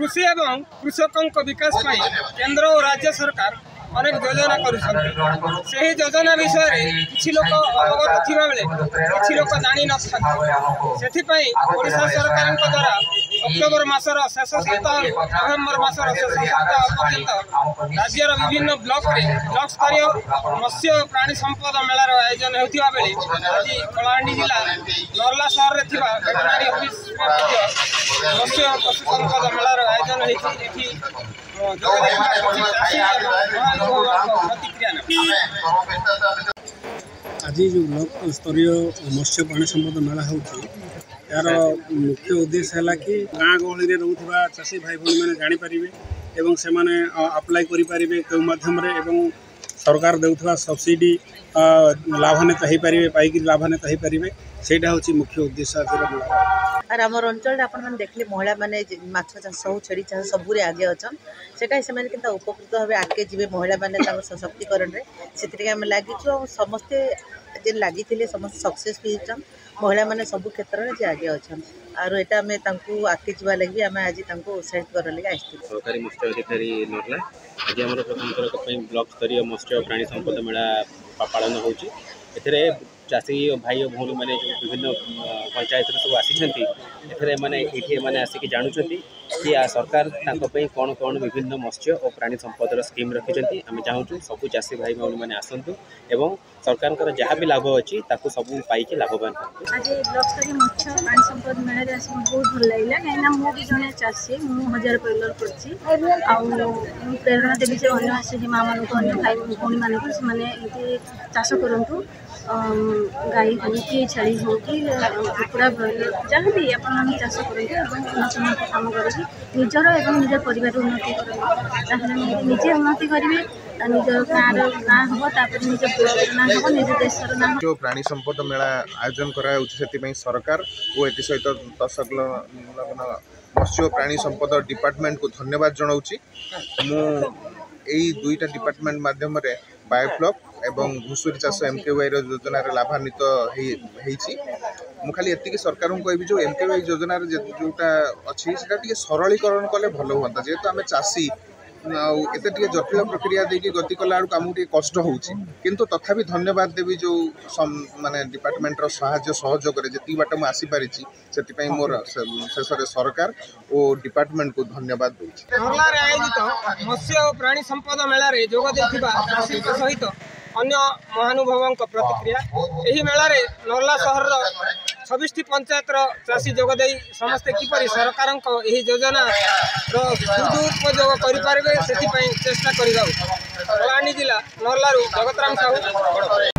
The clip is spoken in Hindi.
कृषि एवं कृषकों विकास पाई केंद्र और राज्य सरकार अनेक योजना कर योजना विषय में किसी लोग अवगत थिबा बेले किसी लोग जानी न ओडिशा सरकार द्वारा अक्टोबर मासर शेष सप्ताह नवेम्बर मासर शेष सप्ताह पर्यंत राज्यर विभिन्न ब्लॉक स्तरीय मत्स्य प्राणी संपद मेलार आयोजन होता बेले आज कलाहांडी जिला नर्ला सहर में वेटरनरी ऑफिस मत्स्य पशु संपद मेलार आयोजन होती आज जो ब्लॉक स्तरीय मत्स्य प्राणी संपद मेला हो यार मुख्य उद्देश्य है कि गाँ गहली में रोकवा चाषी भाई भाई मैंने जानीपर से अप्लाई करें सरकार देउथवा सब्सिडी लाभान्वित हो पारे पाई लाभान्वित हो पारे सेटा हूँ मुख्य उद्देश्य और आमर अंचल आपने देखले महिला माने माछ चाष हो छेड़ी चाष सबूरे आगे अच्छन से उपकृत भाव आगे जी महिला माने सशक्तिकरण से आम लगी समस्ते जेन लगी समस्त सक्सेस भी होचन महिला माने सब क्षेत्र में आगे अच्छन और यहाँ आम आगे जावा लगे आम आज उत्साहित कर लगे आसती सरकारी मत्स्य अधिकारी नरला आज आम प्रथम थर ब्लॉक स्तरीय मत्स्य प्राणी संपद मेला पालन होची चाषी भाई भौणी मैंने जो विभिन्न पंचायत सब आसी मैंने आसिक जानूँ कि सरकार कौन कौन विभिन्न मत्स्य और प्राणी संपदर स्कीम रखी आम चाहूँ सब चाषी भाई भौणी मैंने आसतु एवं सरकार जहाँ भी लाभ अच्छी सब पाई लाभवान आज ब्लॉक स्तरीय मत्स्य प्राणी संपद मेला बहुत भल लगे कहीं मुझे जड़े चाषी मुझे हजार परिवार कर प्रेरणा देवी से अन्य आसिक माँ मान भाई भौणी मानते चाष करूँ गाई हो कि छेली हो कि कुकुड़ा जहाँ भी आप चाष करेंगे उन्नत कम करेंगे निजर एवं निज परिवार उन्नति करेंगे निजे उन्नति करेंगे निज गाँव हम तापर निज ब्लॉक ना हम निज देशर ना जो प्राणी संपद मेला आयोजन करा सरकार और ए सहित संलग्न मत्स्य प्राणी संपद डिपार्टमेंट को धन्यवाद जनाऊँगी मु दुईटा डिपार्टमेंट माध्यम बायोफ्लॉक एवं घुसुरी चाष एमकेवाई योजना लाभान्वित मु खाली एति सरकार को कहबी जो एमकेवाई योजना जोटा अच्छी से सरलीकरण कले भल हुआ जेहेतु आम चाषी एत जटिल प्रक्रिया देखिए गति कला आमको टे कष्ट होंतु तथापि धन्यवाद देवी जो माने डिपार्टमेंटर सहयोग जी बाट मुझे आसीपारी से मोर शेष सरकार और डिपार्टमेंट को धन्यवाद दूसरी आयोजित मत्स्य और प्राणी संपद मेल जोगी सहित अन्य महानुभावों प्रतिक्रिया यही मेलार नर्ला सहर 26 पंचायत चाषी जोगदे समस्ते किपरि सरकार योजना सदुपयोग करें से चेष्टा कलाहांडी जिला नर्लारू जगतराम साहू।